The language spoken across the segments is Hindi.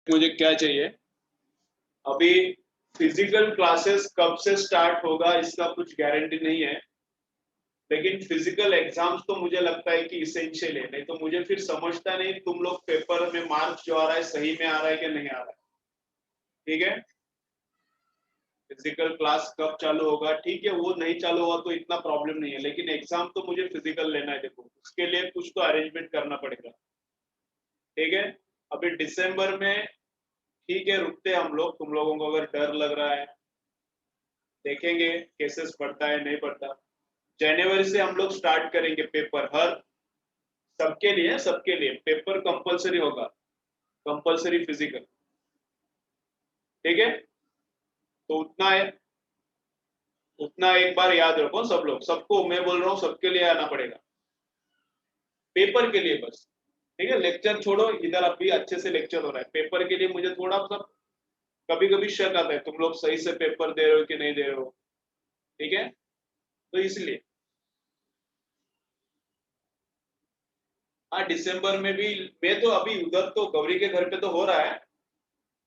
मुझे क्या चाहिए अभी। फिजिकल क्लासेस कब से स्टार्ट होगा इसका कुछ गारंटी नहीं है, लेकिन फिजिकल एग्जाम्स तो मुझे लगता है कि इसेंशियल है, नहीं तो मुझे फिर समझता नहीं तुम लोग पेपर में मार्क्स जो आ रहा है सही में आ रहा है कि नहीं आ रहा है। ठीक है, फिजिकल क्लास कब चालू होगा, ठीक है, वो नहीं चालू हुआ तो इतना प्रॉब्लम नहीं है, लेकिन एग्जाम तो मुझे फिजिकल लेना है। देखो उसके लिए कुछ तो अरेंजमेंट करना पड़ेगा। ठीक है, अभी दिसंबर में ठीक है रुकते हम लोग, तुम लोगों को अगर डर लग रहा है देखेंगे केसेस बढ़ता है नहीं बढ़ता। जनवरी से हम लोग स्टार्ट करेंगे पेपर, हर सबके लिए पेपर कंपलसरी होगा, कंपलसरी फिजिकल। ठीक है, तो उतना है, उतना एक बार याद रखो सब लोग, सबको मैं बोल रहा हूँ सबके लिए आना पड़ेगा पेपर के लिए बस। ठीक है, लेक्चर छोड़ो, इधर अभी अच्छे से लेक्चर हो रहा है, पेपर के लिए मुझे थोड़ा सा कभी कभी शक आता है तुम लोग सही से पेपर दे रहे हो कि नहीं दे रहे हो। ठीक है, तो इसलिए हाँ दिसंबर में भी मैं तो अभी उधर तो गौरी के घर पे तो हो रहा है,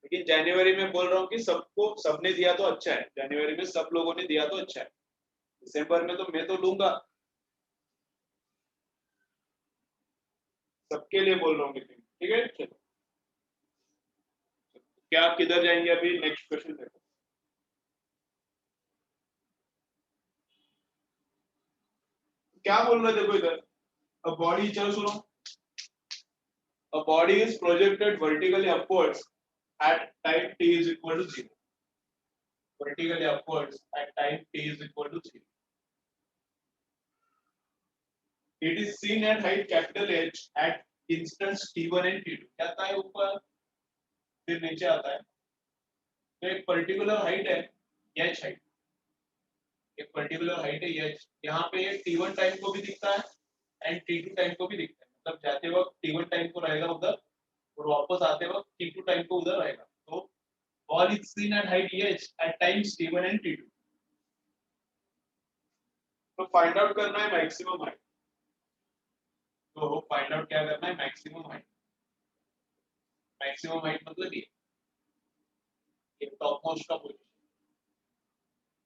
लेकिन जनवरी में बोल रहा हूँ कि सबको सबने दिया तो अच्छा है, जनवरी में सब लोगों ने दिया तो अच्छा है, दिसंबर में तो मैं तो लूंगा, सबके लिए बोल रहा हूँ लेकिन। ठीक है चलो, क्या आप किधर जाएंगे अभी, नेक्स्ट क्वेश्चन देखो। क्या बोल रहे देखो इधर, अब बॉडी, चलो सुनो, a body is projected vertically upwards at time t is equal to 0, vertically upwards at time t is equal to 0. It is seen at height capital H at instants t1 and t2. क्या आता है ऊपर फिर नीचे आता है, तो एक पर्टिकुलर हाइट है h हाइट, एक पर्टिकुलर हाइट है h, यहाँ पे ये t1 टाइम को भी दिखता है एंड t2 टाइम को भी दिखता है, मतलब जाते वक्त t1 टाइम को रहेगा उधर और वापस आते वक्त t2 टाइम को उधर रहेगा। तो ball is seen at height h at times t1 and t2। तो फाइंड आउट करना है मैक्सिमम हाइट, तो फाइंड आउट क्या करना है, मैक्सिमम हाइट। मैक्सिमम हाइट मतलब ये टॉप मोस्ट का position,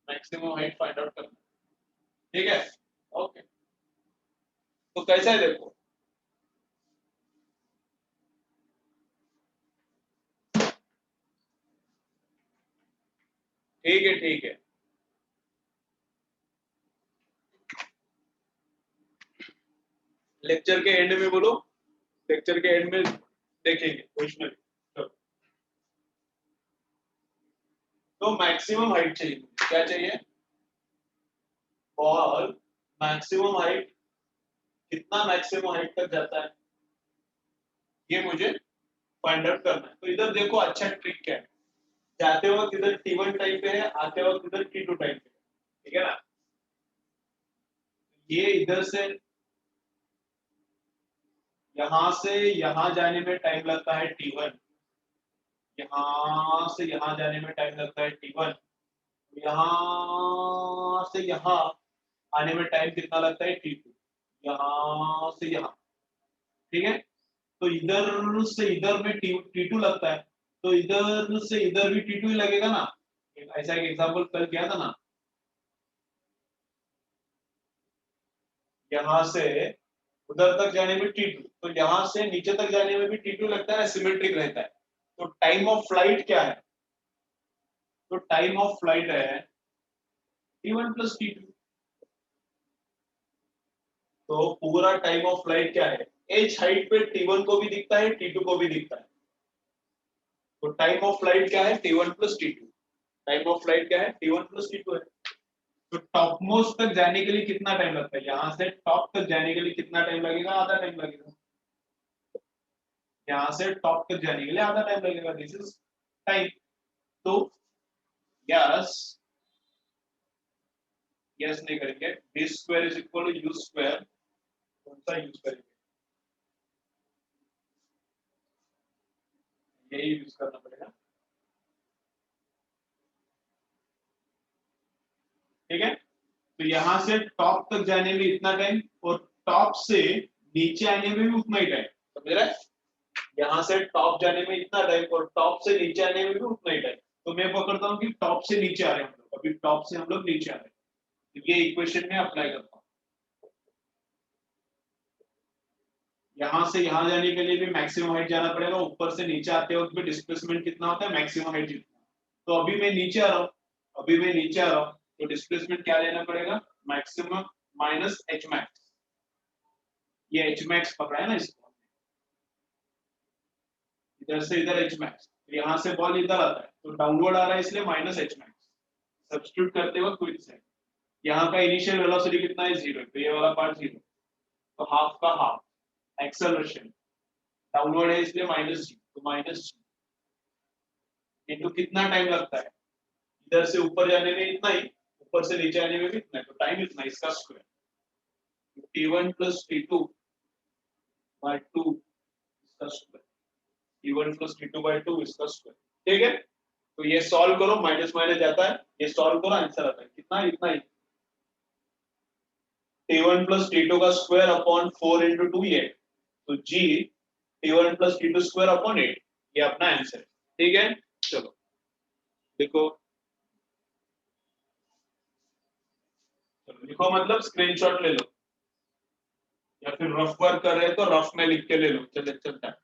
maximum height find out करना। ठीक है, ओके, तो कैसा है देखो, ठीक है ठीक है, लेक्चर के एंड में बोलो, लेक्चर के एंड में देखेंगे क्वेश्चन। तो मैक्सिमम हाइट चाहिए, क्या चाहिए, और मैक्सिमम हाइट कितना, मैक्सिमम हाइट तक जाता है ये मुझे फाइंड आउट करना है। तो इधर देखो अच्छा ट्रिक क्या है, जाते वक्त इधर T1 टाइप पे है, आते वक्त इधर T2 टाइप पे है। ठीक है ना, ये इधर से यहां से यहां जाने में टाइम लगता है T1, यहां से यहां जाने में टाइम लगता है T1, यहां से यहां आने में टाइम कितना लगता है T2, यहां से यहां। ठीक है, तो इधर से इधर में T2 लगता है, तो इधर से इधर भी T2 ही लगेगा ना। ऐसा एक एग्जांपल कल किया था ना, यहाँ से उधर तक जाने में T2, तो यहाँ से नीचे तक जाने में भी T2 लगता है, सिमेट्रिक रहता है। तो टाइम ऑफ फ्लाइट क्या है, तो टाइम ऑफ फ्लाइट है T1 प्लस T2। तो पूरा टाइम ऑफ फ्लाइट क्या है, एच हाइट पे T1 को भी दिखता है T2 को भी दिखता है। तो टाइम ऑफ फ्लाइट क्या है, T1 plus T2, time of flight क्या है, T1 प्लस T2 है। तो टॉप मोस्ट तक जाने के लिए कितना टाइम लगता है, यहाँ से टॉप तक जाने के लिए कितना टाइम लगेगा, आधा टाइम लगेगा। यहाँ से टॉप तक जाने के लिए आधा टाइम लगेगा, दिस इज टाइम। तो यस, यस नहीं करेंगे, d square is equal to u square, कौन सा यूज करेंगे, यही यूज करना पड़ेगा। ठीक है, तो यहाँ से टॉप तक जाने में इतना टाइम और टॉप से नीचे आने में भी उतना ही टाइम, समझ रहा है। यहाँ से टॉप जाने में इतना टाइम और टॉप से नीचे आने में भी उतना ही टाइम। तो मैं पकड़ता हूँ कि टॉप से नीचे आ रहे हैं हम लोग, अभी टॉप से हम लोग नीचे आ रहे हैं, तो ये इक्वेशन में अप्लाई करता हूँ। यहाँ से यहाँ जाने के लिए भी मैक्सिमम हाइट जाना पड़ेगा, ऊपर से नीचे आते वक्त भी डिस्प्लेसमेंट कितना होता है, मैक्सिमम हाइट जितना। तो अभी मैं नीचे आ रहा हूँ, अभी मैं नीचे आ रहा हूँ, तो डिस्प्लेसमेंट क्या लेना पड़ेगा, मैक्सिमम माइनस एच मैक्स। ये एच मैक्स पकड़ा है ना इसको, इधर से इधर एच मैक्स, तो यहाँ से बॉल इधर आता है तो डाउनवर्ड आ रहा है इसलिए माइनस एच मैक्स। सब्स्टिट्यूट करते वक्त क्विक से यहाँ का इनिशियल वेलोसिटी कितना है, जीरो, तो ये वाला पार्ट जीरो, तो हाफ का हाफ। एक्सेलरेशन डाउनवर्ड है इसलिए माइनस जी, तो माइनस जी इनटू कितना टाइम लगता है, इधर से ऊपर जाने में इतना ही, ऊपर से नीचे आने में भी इतना है, तो टाइम इतना, इसका square t1 plus t2 bye 2 इसका square, t1 plus t2 bye 2 इसका स्क्वायर। ठीक है, तो ये सॉल्व करो, माइनस माइनस जाता है, ये सॉल्व करो, आंसर आता है कितना, इतना ही, t1 प्लस t2 का स्क्वायर अपॉन 4 इंटू 2 ये, तो g t1 plus t2 square upon 8, ये अपना आंसर है। ठीक है, चलो देखो, चलो लिखो, मतलब स्क्रीनशॉट ले लो, या फिर रफ वर्क कर रहे हो तो रफ में लिख के ले लो, चले चलता है।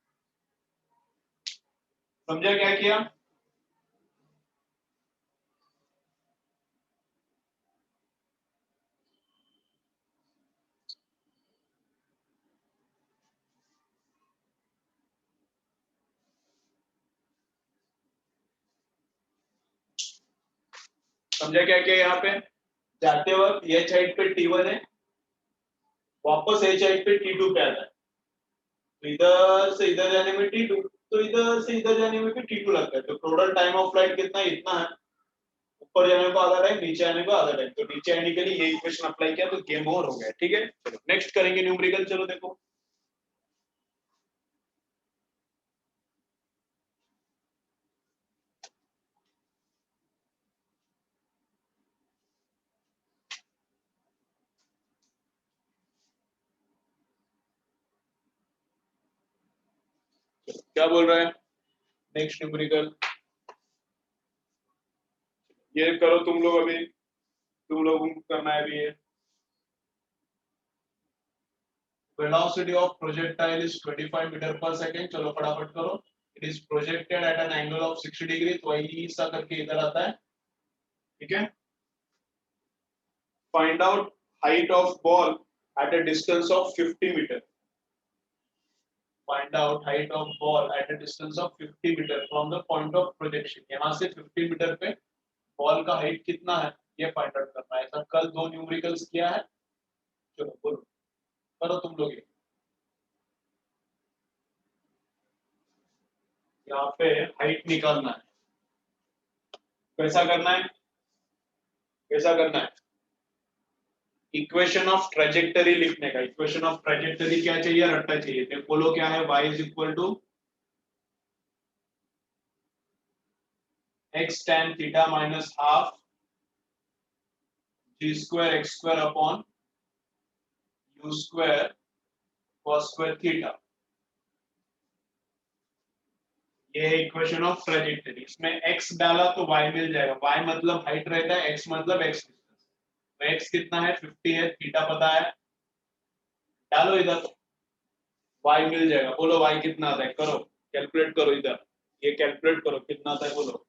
समझा क्या किया, समझा क्या किया, यहाँ पे जाते वक्त ये साइड पे t1 है, वापस एच हाइट पे t2 पे आता है, तो इधर से इधर जाने में t2, तो इधर से इधर जाने में भी t2 लगता है, तो टोटल टाइम ऑफ फ्लाइट कितना है, इतना है। ऊपर जाने को आधा टाइम, नीचे आने को आधा टाइम, तो नीचे आने के लिए ये इक्वेशन अप्लाई किया तो गेम ओवर हो गया। ठीक है, चलो नेक्स्ट करेंगे न्यूमेरिकल, चलो देखो क्या बोल रहा है। नेक्स्ट न्यूमेरिकल ये करो तुम लोग, अभी तुम लोगों को करना है अभी ये। Velocity of projectile is 25 metre per second, चलो फटाफट करो। It is projected at an angle of 60 degree, तो वही सा करके इधर आता है। ठीक है, find out height of ball at a distance of 50 meter. Find out height of ball at a distance of 50 meter from the point of projection. यहाँ से 50 मीटर पे बॉल का हाइट कितना है ये फाइंड आउट करना है। ऐसा कल दो न्यूमेरिकल्स किया है, चलो बोलो, करो तुम लोग। यहाँ पे हाइट निकालना है, कैसा करना है, कैसा करना है, इक्वेशन ऑफ ट्रेजेक्टरी लिखने का। इक्वेशन ऑफ ट्रेजेक्टरी क्या चाहिए, रट्टा चाहिए, तो बोलो क्या है, y is equal to x tan theta minus half g square x square upon u square cos square theta. ये है इक्वेशन ऑफ ट्रेजेक्टरी। इसमें x डाला तो y मिल जाएगा, y मतलब हाइट रहता है, x मतलब x डिस्टेंस, तो x कितना है 50 है, थीटा पता है, डालो इधर y मिल जाएगा। बोलो y कितना आता है, करो कैलकुलेट करो, इधर ये कैलकुलेट करो कितना आता है, बोलो।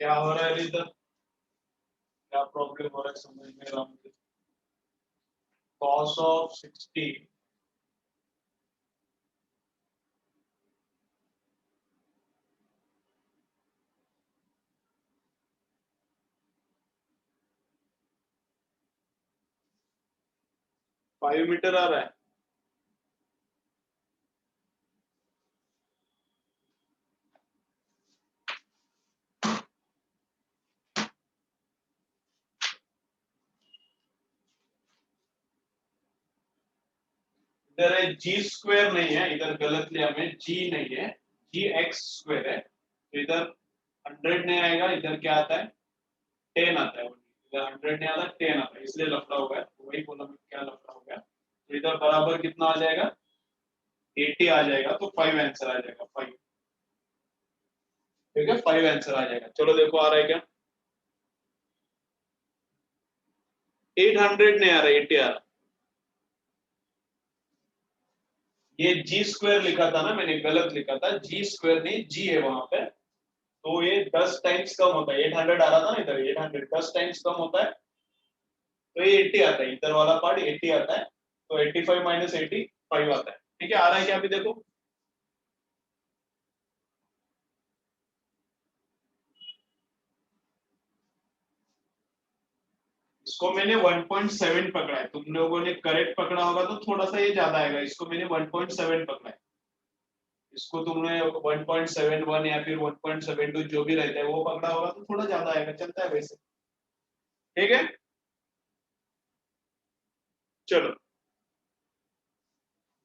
क्या हो रहा है इधर, क्या प्रॉब्लम हो रहा है समझ में रहा मुझे। cos of 60 5 मीटर आ रहा है। इधर है जी स्क्वायर नहीं है, इधर गलत लिया मैं, जी नहीं है, जी एक्स स्क्वायर है। तो इधर 100 नहीं आएगा, इधर क्या आता है 10 आता है, इधर 100 नहीं आता 10 आता है, इसलिए लफड़ा हो गया। तो वही बोला मैं क्या लफड़ा हो गया। तो इधर बराबर कितना आ जाएगा 80 आ जाएगा, तो 5 आंसर आ जाएगा 5। ठीक है 5 आंसर आ जाएगा। चलो देखो आ रहा है क्या, 800 नहीं आ रहा 80 आ रहा। ये जी स्क्वायर लिखा था ना मैंने, गलत लिखा था, जी स्क्वायर नहीं जी है वहां पे। तो ये 10 टाइम्स कम होता है, 800 आ रहा था ना इधर, 800 10 टाइम्स कम होता है, तो ये 80 आता है, इधर वाला पार्ट 80 आता है। तो 85 माइनस 85 आता है। ठीक है आ रहा है क्या अभी देखो। इसको मैंने 1.7 पकड़ा है, तुम लोगों ने करेक्ट पकड़ा होगा तो थोड़ा सा ये ज्यादा आएगा, इसको मैंने 1.7 पकड़ा है। इसको तुमने 1.71 या फिर 1.72 जो भी रहता है वो पकड़ा होगा तो थोड़ा ज्यादा आएगा, चलता है वैसे। ठीक है चलो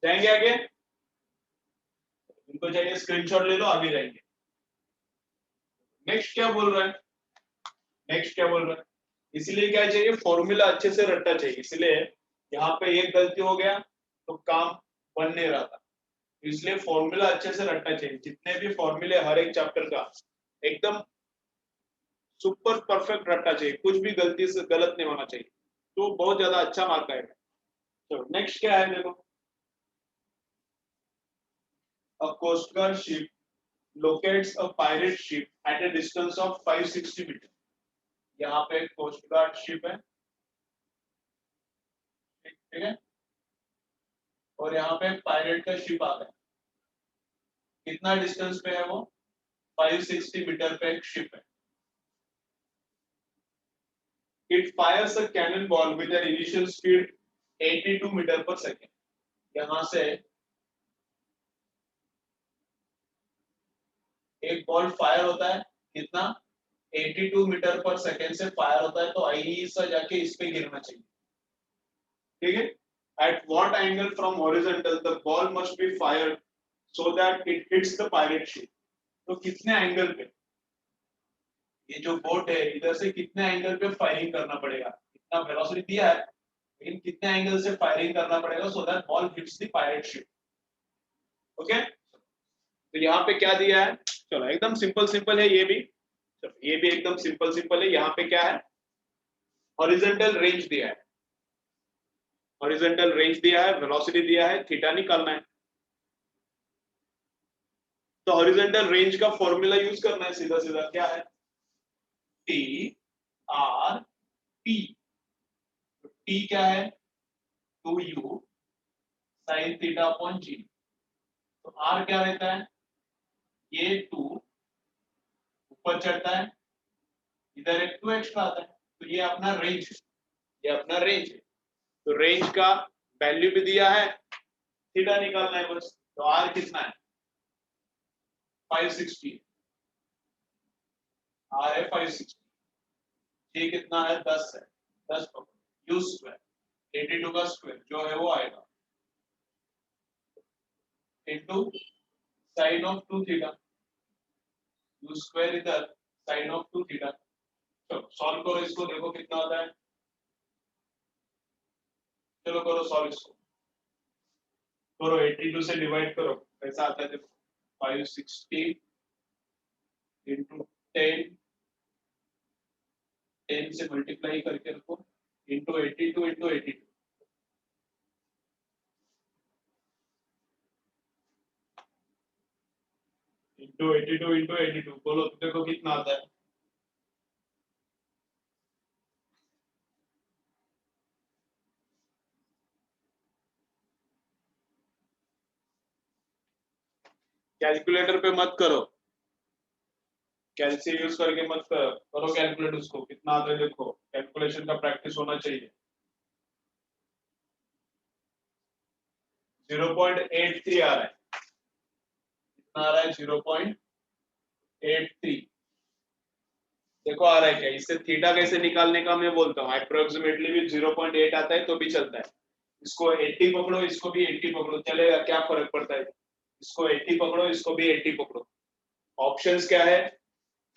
जाएंगे आगे, इनको चाहिए स्क्रीनशॉट ले लो आगे जाएंगे। नेक्स्ट क्या बोल रहा है, नेक्स्ट क्या बोल रहा है, इसलिए क्या चाहिए फॉर्मूला अच्छे से रटना चाहिए, इसलिए यहाँ पे एक गलती हो गया तो काम बन नहीं रहा था। तो इसलिए फॉर्मूला अच्छे से रटना चाहिए, जितने भी फॉर्मूले हर एक चैप्टर का एकदम सुपर परफेक्ट रटना चाहिए, कुछ भी गलती से गलत नहीं होना चाहिए, तो बहुत ज्यादा अच्छा मार्क आएगा। चलो नेक्स्ट क्या है देखो, a coast guard ship locates a pirate ship at a distance of 560 metre. यहाँ पे कोस्ट गार्ड शिप है, ठीक है, और यहाँ पे पायरेट का शिप आ गया। कितना डिस्टेंस पे है वो, 560 मीटर पे एक शिप है। It fires a cannon ball with an initial speed 82 metre per second. यहाँ से एक बॉल फायर होता है, कितना 82 मीटर पर सेकेंड से फायर होता है, तो ऐसा जाके इस पे गिरना चाहिए। ठीक है, at what angle from horizontal the ball must be fired so that it hits the pirate ship। तो कितने एंगल पे ये जो बोट है इधर से कितने एंगल पे फायरिंग करना पड़ेगा, इतना वेलोसिटी दिया है लेकिन कितने एंगल से फायरिंग करना पड़ेगा so that ball hits the pirate ship. Okay तो यहाँ पे क्या दिया है, चलो एकदम सिंपल सिंपल है ये भी, चलो ये भी एकदम सिंपल सिंपल है। यहाँ पे क्या है, हॉरिजॉन्टल रेंज दिया है, हॉरिजॉन्टल रेंज दिया है, वेलोसिटी दिया है, थीटा निकालना है। तो हॉरिजॉन्टल रेंज का फॉर्मूला यूज करना है, सीधा सीधा क्या है, टी आर पी। टी क्या है 2u साइन थीटा अपॉन जी। तो आर क्या रहता है, ये 2 ऊपर चढ़ता है, इधर एक 2 एक्स्ट्रा आता है, तो ये अपना रेंज है, ये अपना रेंज है। तो रेंज का वैल्यू भी दिया है, थीटा निकालना है बस। तो आर कितना है 560, आर है 560, जी कितना है 10 है, 10 यू स्क्वायर 82 का स्क्वायर जो है वो आएगा into sine of 2 theta, you square इधर साइन ऑफ 2 थीटा। चलो सॉल्व करो इसको, देखो कितना आता है, चलो करो सॉल्व इसको, करो 82 से डिवाइड करो, कैसा आता है देखो, 560 इंटू 10, 10 से मल्टीप्लाई करके रखो इंटू 82 इंटू 82, इंटू 82 इंटू 82, बोलो तो देखो कितना आता है, कैलकुलेटर पे मत करो, कैलसी यूज करके मत करो कैलकुलेट, उसको कितना आता है देखो, कैलकुलेशन का प्रैक्टिस होना चाहिए। 0.83 आ रहा है, कितना आ रहा है 0.83, देखो आ रहा है क्या, इससे थीटा कैसे निकालने का मैं बोलता हूँ, अप्रोक्सीमेटली भी 0.8 आता है तो भी चलता है, इसको 80 पकड़ो, इसको भी 80 पकड़ो, चलेगा, क्या फर्क पड़ता है, इसको 80 पकड़ो, इसको भी 80 पकड़ो। ऑप्शंस क्या है,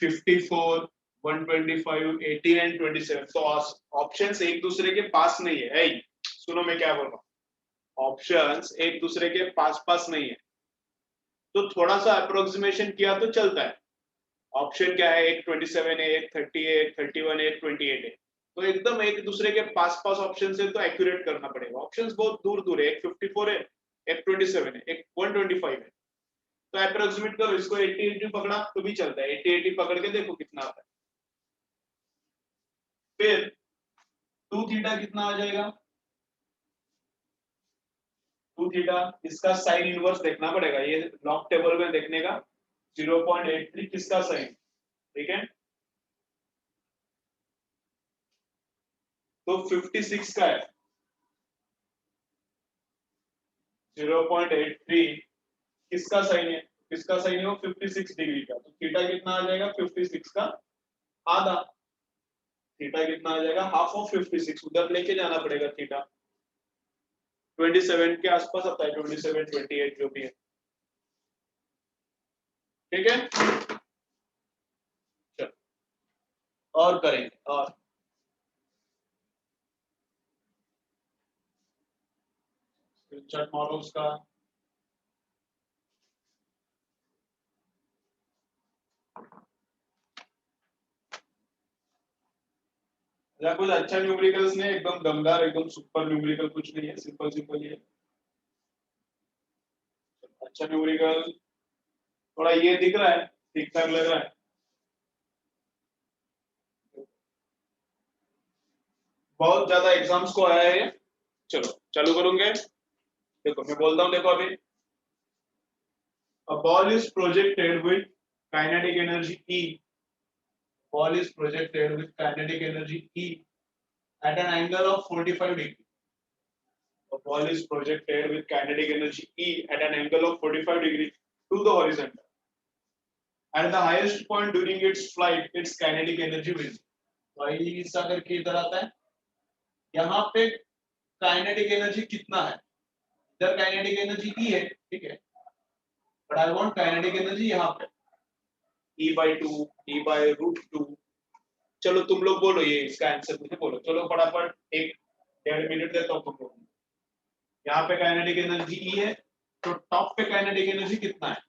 54, 125, 18 एंड 27, तो ऑप्शंस एक दूसरे के पास नहीं है। hey, सुनो मैं क्या बोल रहा हूँ, ऑप्शंस एक दूसरे के पास नहीं है, तो थोड़ा सा अप्रोक्सीमेशन किया तो चलता है। ऑप्शन क्या है, एक 27 है, एक 30 है, एक 31 है, एक 28 है, तो एकदम एक दूसरे के पास ऑप्शन से तो एक्यूरेट करना पड़ेगा। ऑप्शंस बहुत दूर दूर है, एक 54 है, एक 27 है, एक 125 है, तो अप्रोक्सीमेट करो, इसको 80 पकड़ा तो भी चलता है, 80 पकड़ के देखो कितना आता है। फिर 2 थीटा कितना आ जाएगा, 2 थीटा, इसका साइन इनवर्स देखना पड़ेगा, ये लॉग टेबल में देखने का, 0.83 किसका साइन, ठीक है, तो 56 का है, 0.83 किसका साइन है, किसका साइन है वो 56 डिग्री का, तो थीटा कितना आ जाएगा 56 का आधा, थीटा कितना आ जाएगा हाफ ऑफ 56, उधर लेके जाना पड़ेगा, थीटा 27 के आसपास आता है, 27 28 जो भी है, ठीक है। चलो और करेंगे, और स्क्रीनशॉट मारो उसका, या कुछ अच्छा न्यूमेरिकल्स नहीं, एकदम दमदार, एकदम सुपर न्यूमेरिकल कुछ नहीं है, सिंपल सिंपल ही है। अच्छा न्यूमेरिकल थोड़ा ये दिख रहा है, ठीक ठाक लग रहा है, बहुत ज्यादा एग्जाम्स को आया है। चलो चालू करूंगे, देखो मैं बोलता हूँ, देखो अभी, a ball is projected with kinetic energy E, ball is projected with kinetic energy E at an angle of 45 degree, a ball is projected with kinetic energy E at an angle of 45 degree to the horizontal. At the highest point during its flight, its kinetic energy will be, वही सा करके इधर आता है, यहाँ पे काइनेटिक एनर्जी कितना है, इधर काइनेटिक एनर्जी E है, ठीक है, but I want kinetic energy यहाँ पे E/2, E/√2, चलो तुम लोग बोलो, ये इसका आंसर मुझे बोलो, चलो फटाफट, एक 1.5 मिनट देता हूँ तुम लोग, यहाँ पे काइनेटिक एनर्जी E है, तो टॉप पे काइनेटिक एनर्जी कितना है,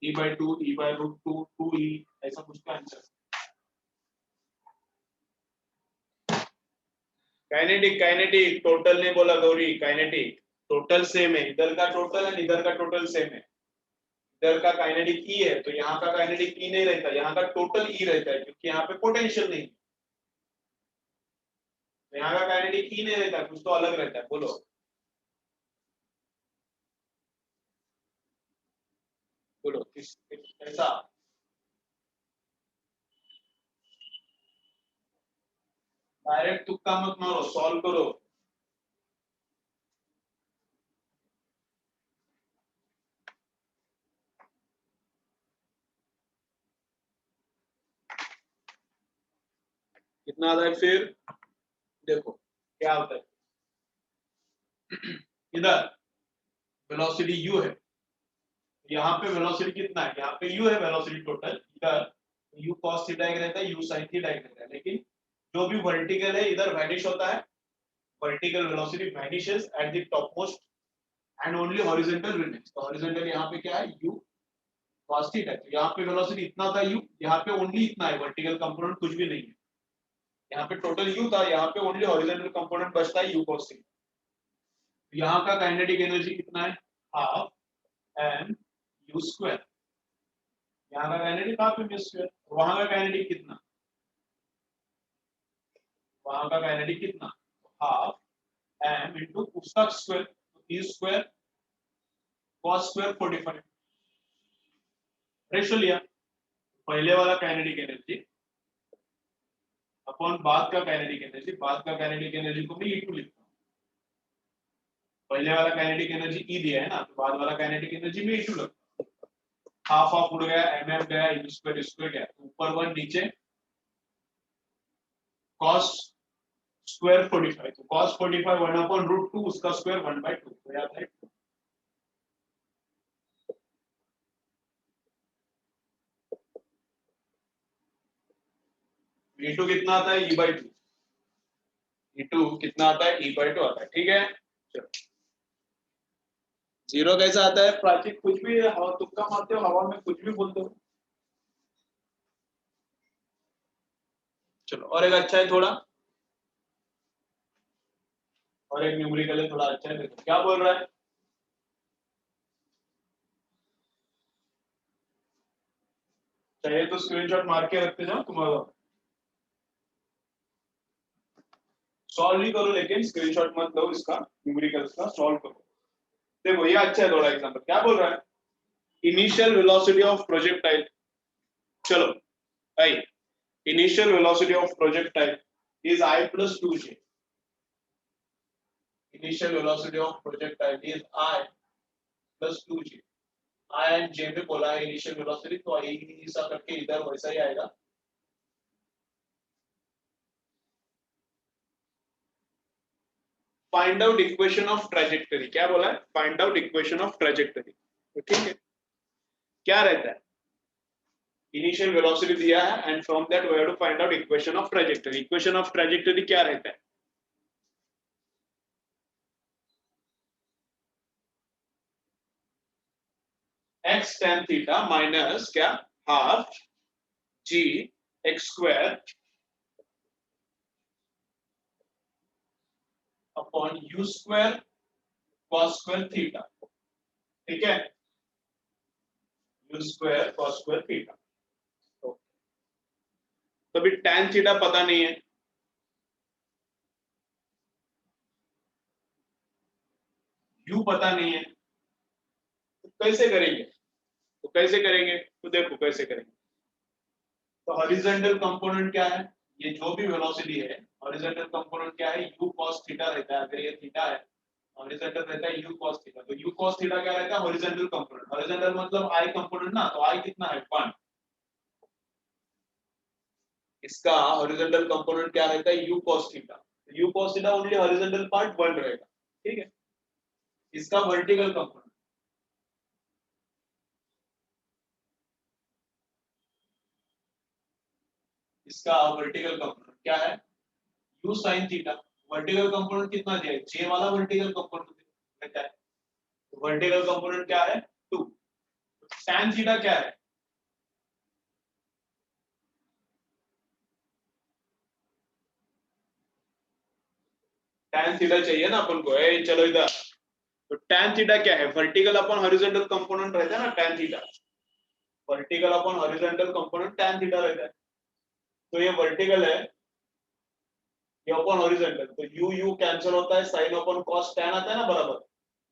E/2, E/√2, 2E, ऐसा कुछ का आंसर। काइनेटिक, काइनेटिक टोटल नहीं बोला गौरी, काइनेटिक टोटल सेम है, इधर का टोटल है, इधर का टोटल सेम है, इधर का काइनेटिक ई है तो यहाँ का काइनेटिक ई नहीं रहता, यहाँ का टोटल ई रहता है, क्योंकि यहाँ पे पोटेंशियल नहीं, तो यहाँ का काइनेटिक ई नहीं रहता, कुछ तो अलग रहता है, बोलो बोलो किस ऐसा, डायरेक्ट तुक्का मत मारो, सॉल्व करो। कितना आता है फिर, देखो क्या होता है, इधर वेलोसिटी u है, यहाँ पे वेलोसिटी कितना है, यहाँ पे u है वेलोसिटी टोटल, इधर u cos थीटा एक रहता है, u sin थीटा एक रहता है, लेकिन जो भी वर्टिकल है इधर वैनिश होता है, vertical velocity vanishes at the top most and only horizontal remains, तो हॉरिजॉन्टल यहाँ पे क्या है u cos थीटा, तो यहाँ पे वेलोसिटी इतना था u, यहाँ पे ओनली इतना है, वर्टिकल कंपोनेंट कुछ भी नहीं है, यहाँ पे टोटल u था, यहाँ पे ओनली हॉरिजॉन्टल कंपोनेंट बचता है u cos थीटा, यहाँ का काइनेटिक एनर्जी कितना है, हाफ एम यू स्क्वायर, यहाँ का kinetic half m u square, वहां का काइनेटिक कितना, वहां का काइनेटिक कितना, हाफ एम इंटू उसका स्क्वायर, तो e square cos square 45, ratio लिया, पहले वाला काइनेटिक एनर्जी अपॉन बाद का काइनेटिक एनर्जी, बाद का काइनेटिक एनर्जी को मैं E2 लिखता हूँ। पहले वाला काइनेटिक एनर्जी E दिया है ना, तो बाद वाला काइनेटिक एनर्जी में E2 लगता है। हाफ हाफ उड़ गया, mm गया, u स्क्वायर स्क्वायर गया, ऊपर 1 नीचे cos स्क्वायर 45, तो cos 45 1/√2, उसका स्क्वायर 1/2, तो याद है। E2 कितना आता है, E/2, E2 कितना आता है, E/2 आता है, ठीक है। चलो, जीरो कैसा आता है प्राचीन, कुछ भी हवा तुक्का मारते हो, हवा में कुछ भी बोलते हो। चलो, और एक अच्छा है थोड़ा, और एक न्यूमेरिकल है थोड़ा अच्छा है, देखो क्या बोल रहा है। चाहिए तो स्क्रीनशॉट मार के रखते जाओ, तुम्हारा सॉल्व ही करो, लेकिन स्क्रीनशॉट मत लो, इसका न्यूमेरिकल्स का सॉल्व करो। देखो ये अच्छा है थोड़ा एग्जांपल, क्या बोल रहा है, इनिशियल वेलोसिटी ऑफ प्रोजेक्टाइल, चलो आई, initial velocity of projectile is I plus 2j, initial velocity of projectile is I plus 2j, I and j में बोला है इनिशियल वेलोसिटी, तो ऐसा करके इधर वैसा ही आएगा। Find out equation of trajectory, क्या बोला है, find out equation of trajectory, तो ठीक है, क्या रहता है, इनिशियल वेलोसिटी दिया है and from that we have to find out equation of trajectory. Equation of trajectory क्या रहता है, x tan थीटा माइनस क्या, half g x square upon u square cos square theta, ठीक है, u square cos square theta. तो अभी tan थीटा पता नहीं है, u पता नहीं है, तो कैसे करेंगे, तो कैसे करेंगे, तो देखो कैसे करेंगे। तो हॉरिजॉन्टल कंपोनेंट क्या है, ये जो भी वेलोसिटी है, हॉरिजॉन्टल कंपोनेंट क्या है, u cos थीटा रहता है, अगर ये थीटा है, हॉरिजॉन्टल रहता है u cos थीटा, तो u cos थीटा क्या रहता है, हॉरिजॉन्टल कंपोनेंट, हॉरिजॉन्टल मतलब I कंपोनेंट ना, तो I कितना है 1, इसका हॉरिजॉन्टल कंपोनेंट क्या रहता है, u cos theta, u cos theta only horizontal part 1 रहेगा, ठीक है। इसका वर्टिकल कंपोनेंट, इसका वर्टिकल कंपोनेंट क्या है, u sin theta, vertical component कितना दिया है, j वाला वर्टिकल कंपोनेंट रहता है, वर्टिकल कंपोनेंट क्या है 2, tan थीटा क्या है, tan थीटा चाहिए ना अपन को, ए चलो इधर, तो tan थीटा क्या है, वर्टिकल अपॉन हॉरिजॉन्टल कंपोनेंट रहता है ना tan theta, vertical upon horizontal component tan theta रहता है, तो ये वर्टिकल है, ये अपॉन हॉरिजॉन्टल, तो u कैंसिल होता है, sin अपॉन cos tan आता है ना बराबर,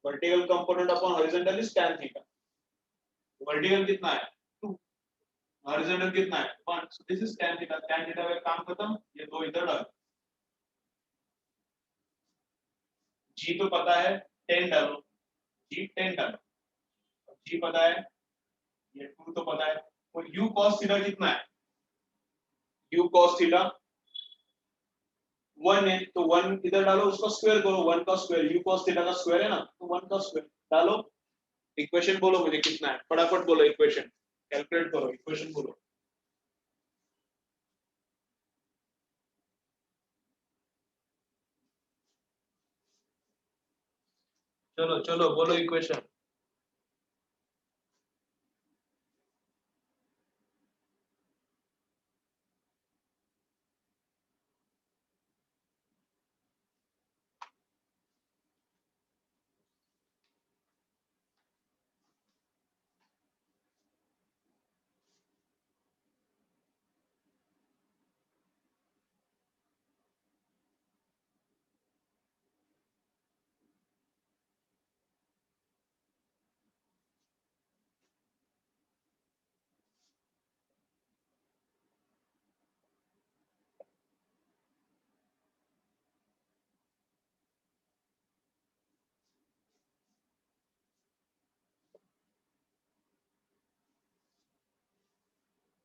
vertical component upon horizontal is tan theta, vertical कितना है 2, हॉरिजॉन्टल कितना है 1, so this is tan theta, tan theta का काम खत्म, ये दो इधर डाल, g तो पता है 10 डालो, g 10 डालो, g पता है, ये 2 तो पता है, और u cos थीटा कितना है, u cos थीटा 1 है, तो 1 इधर डालो, उसका स्क्वायर करो, 1 का स्क्वायर, u cos थीटा का स्क्वायर है ना, तो 1 का स्क्वायर डालो, इक्वेशन बोलो मुझे कितना है, फटाफट बोलो इक्वेशन, कैलकुलेट करो, इक्वेशन बोलो। चलो चलो बोलो इक्वेशन।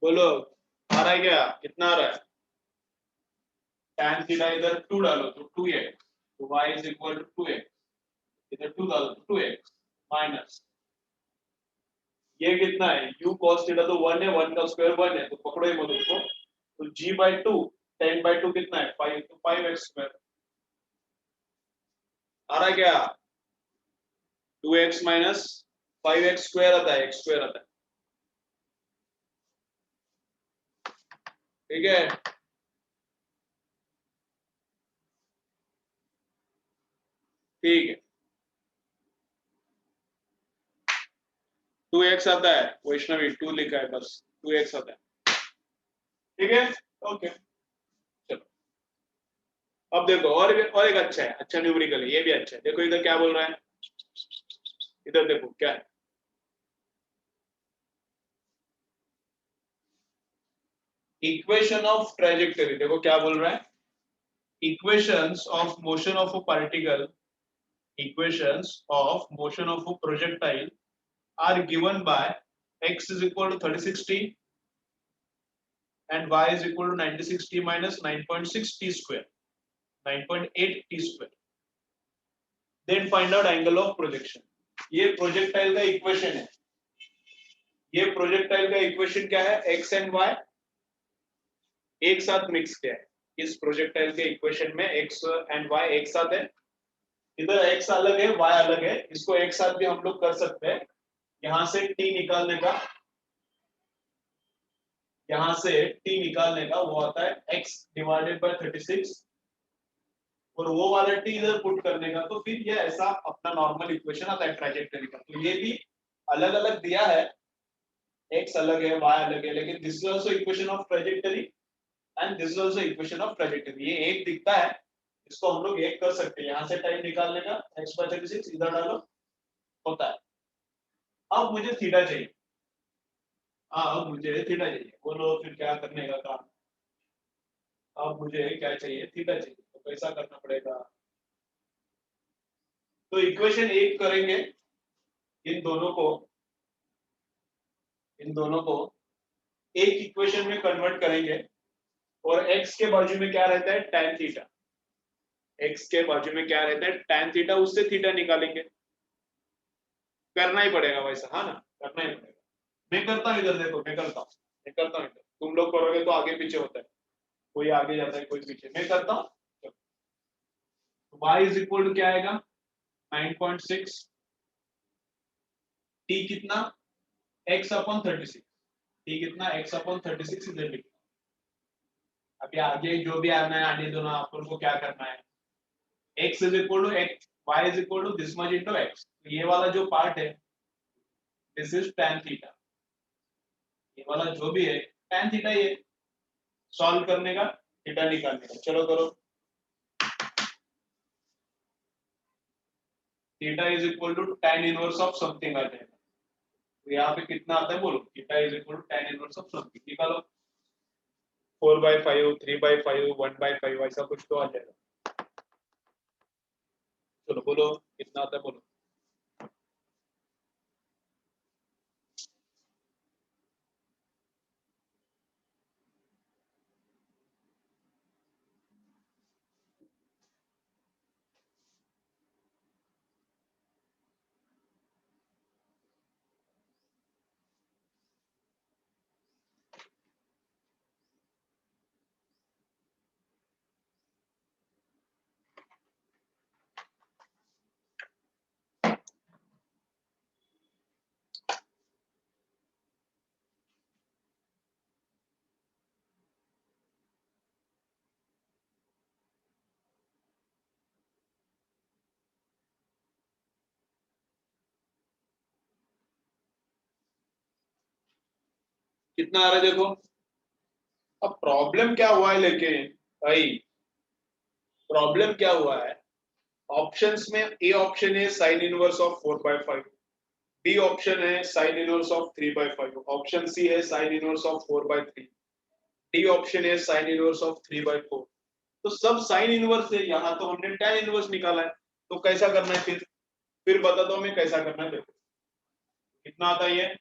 बोलो आ रहा है क्या, कितना आ रहा है? tan थीटा इधर 2 डालो तो 2x, तो y is equal to 2x, इधर 2 डालो तो 2x माइनस ये कितना है u cos थीटा तो 1 है, 1 का स्क्वायर 1 है, तो पकड़ो ये मत उसको, तो g/2 10/2 कितना है 5, तो 5x स्क्वायर आ रहा है क्या? 2x माइनस 5x स्क्वायर आता है, x स्क्वायर आता है, ठीक है। ठीक है 2x आता है, वैष्णवी 2 लिखा है बस, 2x आता है, ठीक है। ओके चलो अब देखो और एक अच्छा है, अच्छा न्यूमेरिकल है, ये भी अच्छा है। देखो इधर क्या बोल रहा है, इधर देखो क्या है, इक्वेशन ऑफ ट्रेजेक्टरी, देखो क्या बोल रहा है, equations of motion of a particle, equations of motion of a projectile are given by x is equal to 3060 and y is equal to 9060 minus 9.6 t square, 9.8 t square. Then find out angle of projection. ये प्रोजेक्टाइल का इक्वेशन है, ये प्रोजेक्टाइल का इक्वेशन क्या है, x एंड y एक साथ मिक्स किया है, इस प्रोजेक्टाइल के इक्वेशन में x एंड y एक साथ है, इधर x अलग है y अलग है, इसको एक साथ भी हम लोग कर सकते हैं, यहां से t निकालने का, यहां से t निकालने का वो आता है x डिवाइडेड बाय 36 और वो वाला t इधर पुट करने का, तो फिर ये ऐसा अपना नॉर्मल इक्वेशन आता है ट्रैजेक्टरी का। तो ये भी अलग अलग दिया है, x अलग है y अलग है, लेकिन this is also equation of trajectory and this is also equation of trajectory, ये एक दिखता है, इसको हम लोग एक कर सकते हैं, यहां से टाइम निकालने का x बाय 36 इधर डालो होता है। अब मुझे थीटा चाहिए, हाँ अब मुझे थीटा चाहिए, बोलो फिर क्या करने का काम, अब मुझे क्या चाहिए, थीटा चाहिए, तो कैसा करना पड़ेगा, तो इक्वेशन एक करेंगे, इन दोनों को, इन दोनों को एक इक्वेशन में कन्वर्ट करेंगे और x के बाजू में क्या रहता है tan थीटा, x के बाजू में क्या रहता है tan थीटा, उससे थीटा निकालेंगे, करना ही पड़ेगा वैसा, हाँ ना, करना ही पड़ेगा। मैं करता हूँ इधर, देखो मैं करता हूँ, मैं करता हूँ इधर, तुम लोग करोगे तो आगे पीछे होता है, कोई आगे जाता है कोई पीछे, मैं करता हूँ। y इज इक्वल टू क्या आएगा 9.6, t कितना x अपॉन 36, t कितना x अपॉन 36 इधर लिखना, अभी आगे जो भी आना है आने दो ना, अपन को क्या करना है, x is equal to x, y is equal to this much into x, तो ये वाला जो पार्ट है दिस इज tan थीटा, ये वाला जो भी है tan थीटा, ये सॉल्व करने का, थीटा निकालने का, चलो करो। Theta is equal to tan inverse of something आ जाएगा, तो यहाँ पे कितना आता है बोलो, theta is equal to tan inverse of something, निकालो 4/5 3/5 1/5 ऐसा कुछ तो आ जाएगा, चलो बोलो कितना आता है बोलो। कितना आ रहा है देखो, अब प्रॉब्लम क्या हुआ है, लेकिन भाई प्रॉब्लम क्या हुआ है, ऑप्शंस में ए ऑप्शन है sine inverse of 4/5, B option है sine inverse of 3/5, option C है sine inverse of 4/3, D option है साइन इनवर्स ऑफ 3/4, तो सब साइन इनवर्स है, यहाँ तो हमने tan इनवर्स निकाला है, तो कैसा करना है फिर बताता हूँ मैं कैसा करना है, देखो कितना आता है ये,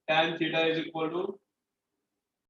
tan theta is equal to